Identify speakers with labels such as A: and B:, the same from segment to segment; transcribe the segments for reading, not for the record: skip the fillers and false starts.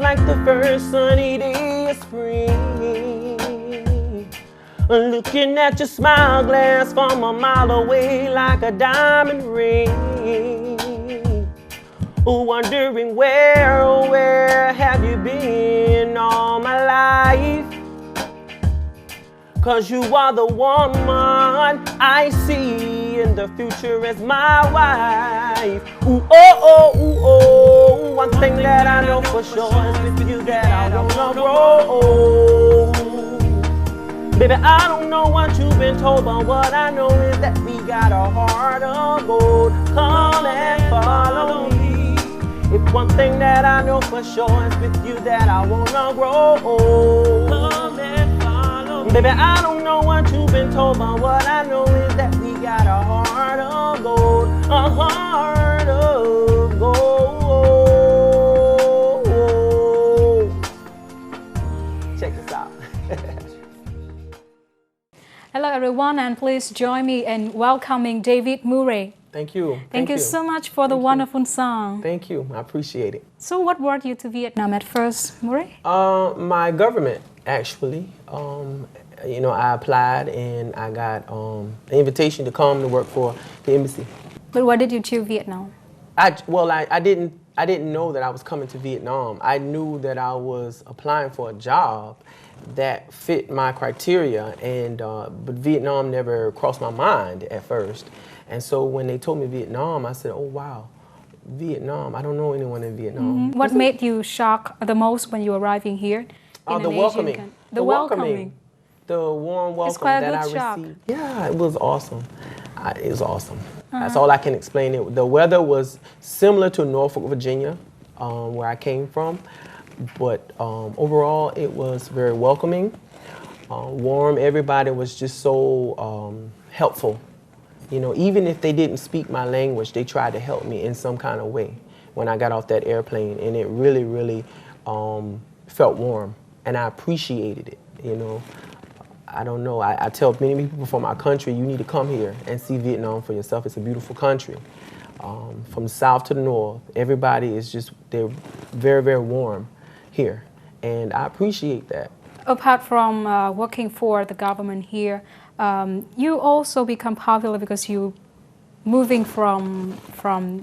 A: like the first sunny day of spring. Looking at your smile glass from a mile away like a diamond ring. Wondering where have you been all my life? 'Cause you are the woman I see in the future as my wife. Ooh, oh, oh, ooh, oh. One thing that I know for sure is with you that I wanna grow. Baby, I don't know what you've been told, but what I know is that we got a heart of gold. Come and follow me. If one thing that I know for sure is with you that I wanna grow. Come and follow me. Baby, I don't know what you've been told, but what I know is that we got a heart of gold. A heart of gold. Check this out.
B: Hello everyone, and please join me in welcoming David Murray.
A: Thank you.
B: Thank you so much for the wonderful song.
A: Thank you. I appreciate it.
B: So what brought you to Vietnam at first, Murray?
A: My government, actually. You know, I applied and I got an invitation to come to work for the embassy.
B: But why did you choose Vietnam?
A: I didn't know that I was coming to Vietnam. I knew that I was applying for a job that fit my criteria, and but Vietnam never crossed my mind at first. And so when they told me Vietnam, I said, oh wow, Vietnam, I don't know anyone in Vietnam.
B: Mm-hmm. What made you shocked the most when you arriving here?
A: The welcoming.
B: The welcoming.
A: The warm welcome that I received. Yeah, it was awesome. It was awesome. That's all I can explain it. The weather was similar to Norfolk, Virginia, where I came from. But overall, it was very welcoming, warm. Everybody was just so helpful. You know, even if they didn't speak my language, they tried to help me in some kind of way when I got off that airplane. And it really, really felt warm. And I appreciated it, you know. I don't know. I tell many people from our country, you need to come here and see Vietnam for yourself. It's a beautiful country. From the south to the north, everybody is just, they're very, very warm here, and I appreciate that.
B: Apart from working for the government here, you also become popular because you moving from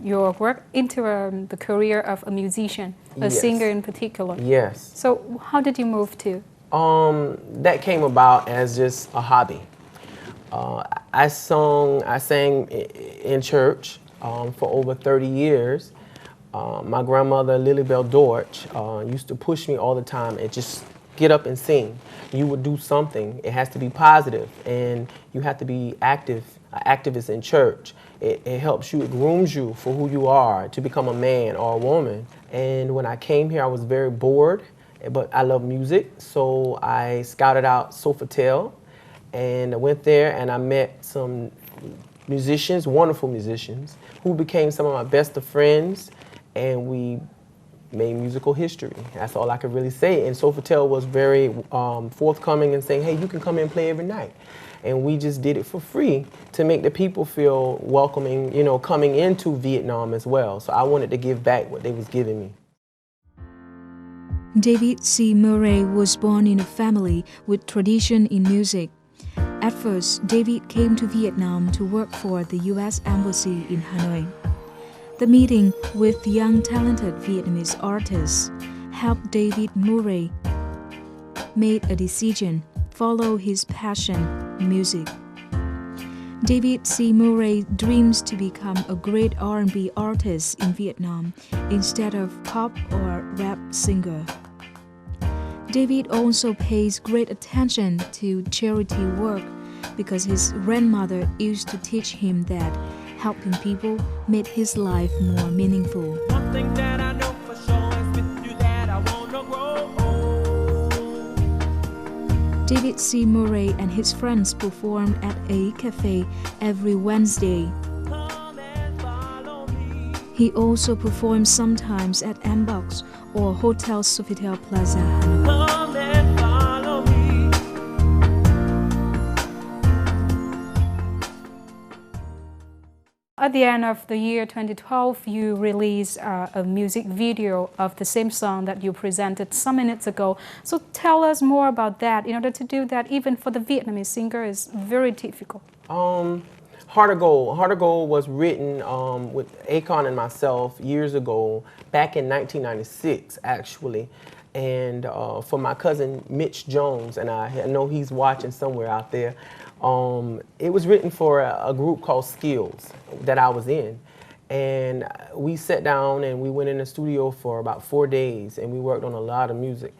B: your work into the career of a musician, a singer in particular.
A: Yes.
B: So how did you move to?
A: That came about as just a hobby. I sang in church for over 30 years. My grandmother, Lilybell Dortch, used to push me all the time and just get up and sing. You would do something. It has to be positive, and you have to be active, activist in church. It helps you, it grooms you for who you are, to become a man or a woman. And when I came here, I was very bored, but I love music, so I scouted out Sofitel, and I went there and I met some musicians, wonderful musicians, who became some of my best of friends. And we made musical history. That's all I could really say. And Sofitel was very forthcoming and saying, hey, you can come and play every night. And we just did it for free to make the people feel welcoming, you know, coming into Vietnam as well. So I wanted to give back what they was giving me.
C: David C. Murray was born in a family with tradition in music. At first, David came to Vietnam to work for the U.S. Embassy in Hanoi. The meeting with young talented Vietnamese artists helped David Murray make a decision, follow his passion, music. David C. Murray dreams to become a great R&B artist in Vietnam instead of pop or rap singer. David also pays great attention to charity work because his grandmother used to teach him that helping people made his life more meaningful.
A: One thing that I know for sure is with you that I wanna grow.
C: David C. Murray and his friends perform at a cafe every Wednesday. He also performs sometimes at M-Box or Hotel Sofitel Plaza.
A: Come and follow me.
B: at the end of the year 2012, you released a music video of the same song that you presented some minutes ago. So tell us more about that. In order to do that, even for the Vietnamese singer, is very difficult.
A: Heart of Gold. Heart of Gold was written with Akon and myself years ago, back in 1996, actually. And for my cousin Mitch Jones, and I know he's watching somewhere out there. It was written for a group called Skills that I was in. And we sat down and we went in the studio for about 4 days and we worked on a lot of music.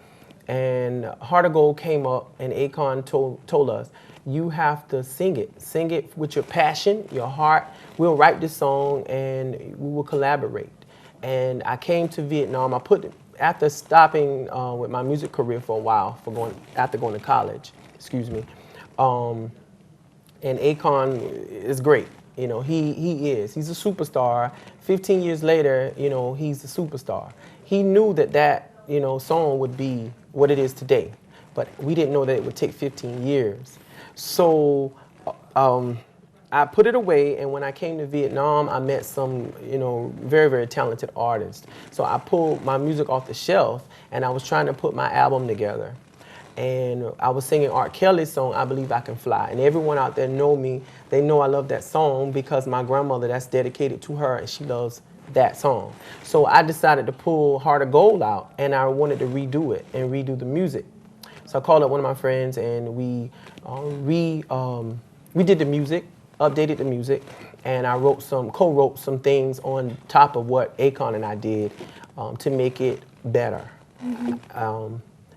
A: And Heart of Gold came up and Akon told us, you have to sing it with your passion, your heart. We'll write this song and we will collaborate. And I came to Vietnam. After stopping with my music career for a while, after going to college, excuse me. And Akon is great. You know, he's a superstar. 15 years later, you know, he's a superstar. He knew that you know, song would be what it is today, but we didn't know that it would take 15 years. So I put it away, and when I came to Vietnam, I met some, you know, very, very talented artists. So I pulled my music off the shelf, and I was trying to put my album together. And I was singing R. Kelly's song, I Believe I Can Fly. And everyone out there know me. They know I love that song because my grandmother, that's dedicated to her, and she loves that song. So I decided to pull Heart of Gold out, and I wanted to redo it and redo the music. So I called up one of my friends, and we did the music, updated the music, and I co-wrote some things on top of what Akon and I did to make it better. Mm-hmm.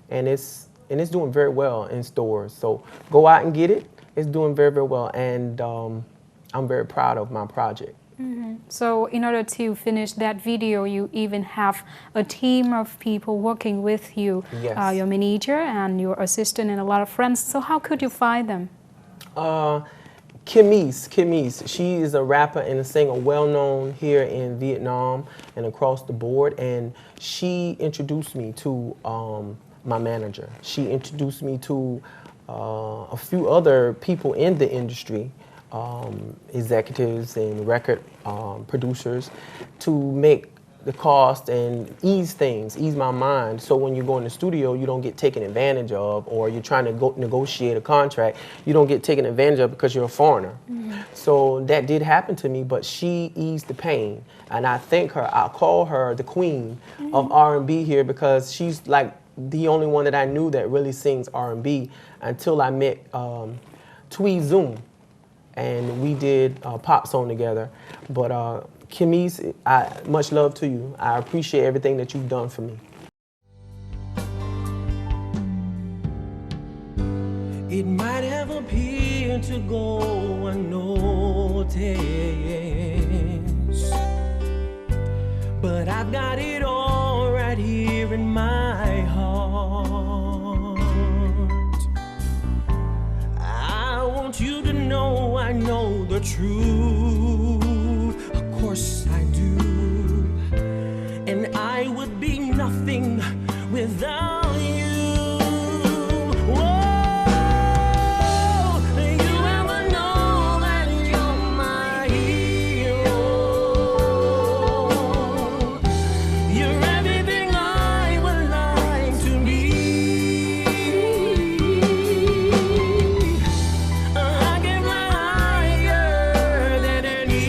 A: And it's doing very well in stores. So go out and get it. It's doing very, very well, and I'm very proud of my project.
B: Mm-hmm. So in order to finish that video, you even have a team of people working with you,
A: yes.
B: Your manager and your assistant and a lot of friends. So how could you find them?
A: Kimise, she is a rapper and a singer well-known here in Vietnam and across the board, and she introduced me to my manager. She introduced me to a few other people in the industry, executives and record producers, to make the cost and ease my mind, so when you go in the studio you don't get taken advantage of, or you're trying to negotiate a contract, you don't get taken advantage of because you're a foreigner. Mm-hmm. So that did happen to me, but she eased the pain, and I thank her. I call her the queen mm-hmm. of R&B here, because she's like the only one that I knew that really sings R&B until I met Twee Zoom, and we did a pop song together. But Kimise, much love to you. I appreciate everything that you've done for me.
D: It might have appeared to go unnoticed, but I've got it all right here in my heart. I want you to know I know the truth. Of course I do, and I would be nothing without you. Than any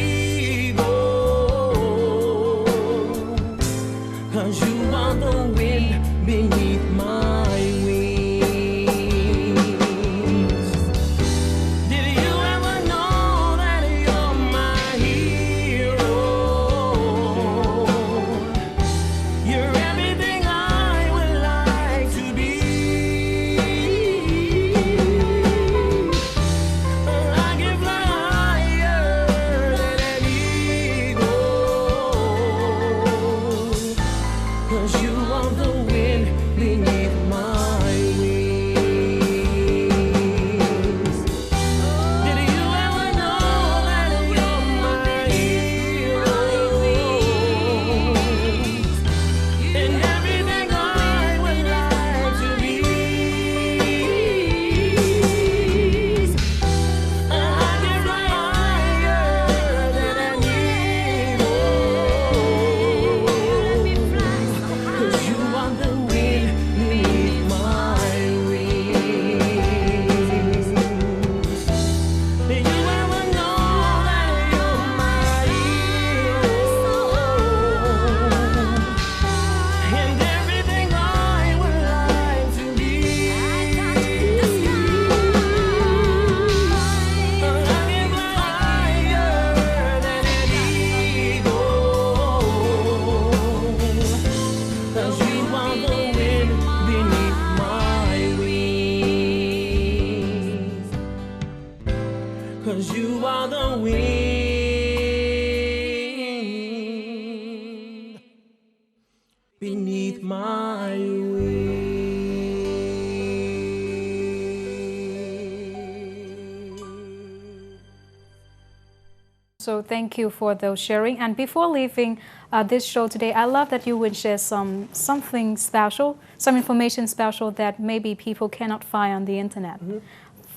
D: You are the wind beneath my wings.
B: So thank you for those sharing. And before leaving this show today, I love that you would share something special, some information special that maybe people cannot find on the internet.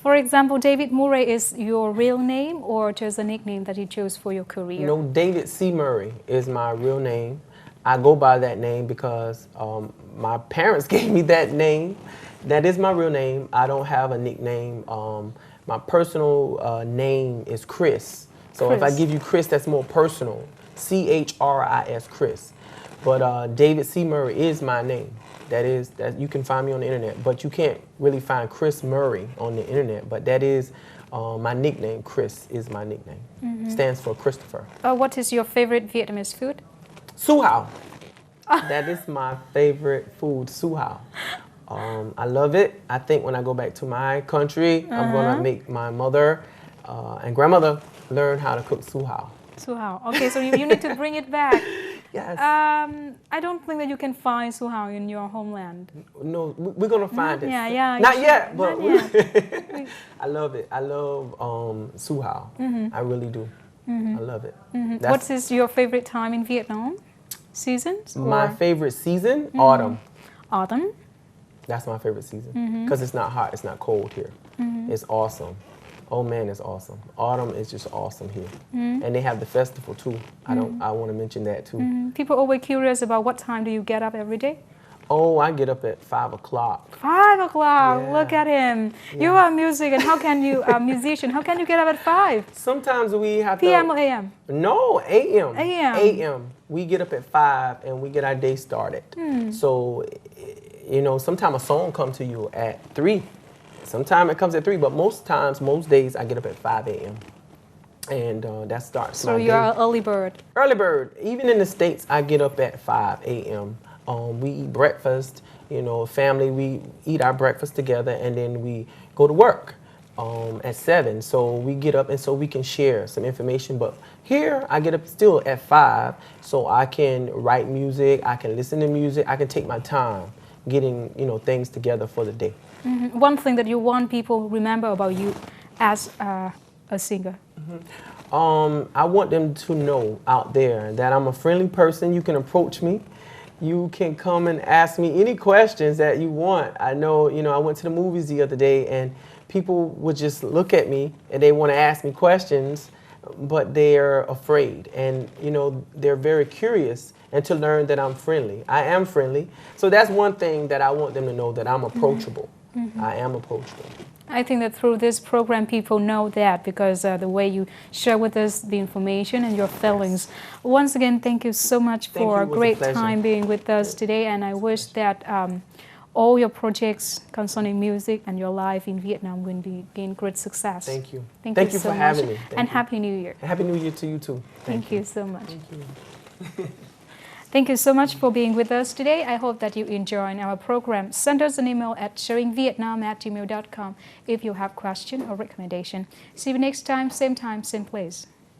B: For example, David Murray is your real name or just a nickname that you chose for your career?
A: No, David C. Murray is my real name. I go by that name because my parents gave me that name. That is my real name. I don't have a nickname. My personal name is Chris. So if I give you Chris, that's more personal. C-H-R-I-S, Chris. But David C. Murray is my name. That you can find me on the internet, but you can't really find Chris Murray on the internet. But that is my nickname. Chris is my nickname. Stands for Christopher.
B: What is your favorite Vietnamese food?
A: Su hào. That is my favorite food, su hào. I love it. I think when I go back to my country, I'm gonna make my mother and grandmother learn how to cook su hào.
B: Su hào. Okay, so you need to bring it back.
A: Yes.
B: I don't think that you can find su hào in your homeland.
A: No, we're gonna find it.
B: Yeah.
A: Not yet, but
B: Not yet.
A: I love it. I love su hào. I really do. I love it.
B: What is your favorite time in Vietnam? Seasons?
A: My
B: or?
A: favorite season? Autumn.
B: Autumn?
A: That's my favorite season because it's not hot, it's not cold here. It's awesome. Oh man, it's awesome. Autumn is just awesome here, and they have the festival too. I want to mention that too.
B: People are always curious about what time do you get up every day?
A: Oh, I get up at 5 o'clock.
B: 5 o'clock.
A: Yeah.
B: Look at him. You are music, and how can you a musician? How can you get up at 5?
A: Sometimes we have
B: PM
A: to.
B: or AM?
A: No, AM.
B: AM.
A: AM. We get up at 5 and we get our day started. So, you know, sometimes a song comes to you at 3. Sometimes it comes at 3, but most times, most days, I get up at 5 a.m. And that starts
B: So
A: my
B: you're
A: day.
B: an early bird.
A: Early bird. Even in the States, I get up at 5 a.m. We eat breakfast, you know, family, we eat our breakfast together and then we go to work at 7. So we get up and so we can share some information. But here, I get up still at 5 so I can write music, I can listen to music, I can take my time getting, you know, things together for the day.
B: One thing that you want people to remember about you as a singer?
A: I want them to know out there that I'm a friendly person. You can approach me. You can come and ask me any questions that you want. I know, you know, I went to the movies the other day and people would just look at me and they want to ask me questions, but they're afraid. And, you know, they're very curious and to learn that I'm friendly. I am friendly. So that's one thing that I want them to know, that I'm approachable. I am approachable.
B: I think that through this program, people know that because the way you share with us the information and your feelings. Once again, thank you so much for a great time being with us today. And I wish that all your projects concerning music and your life in Vietnam will gain great success.
A: Thank you.
B: Thank you
A: for
B: so
A: having
B: much.
A: me.
B: And Happy New Year.
A: Happy New Year to you too.
B: Thank you so much.
A: Thank you.
B: Thank you so much for being with us today. I hope that you enjoyed our program. Send us an email at sharingvietnam@gmail.com if you have question or recommendation. See you next time, same place.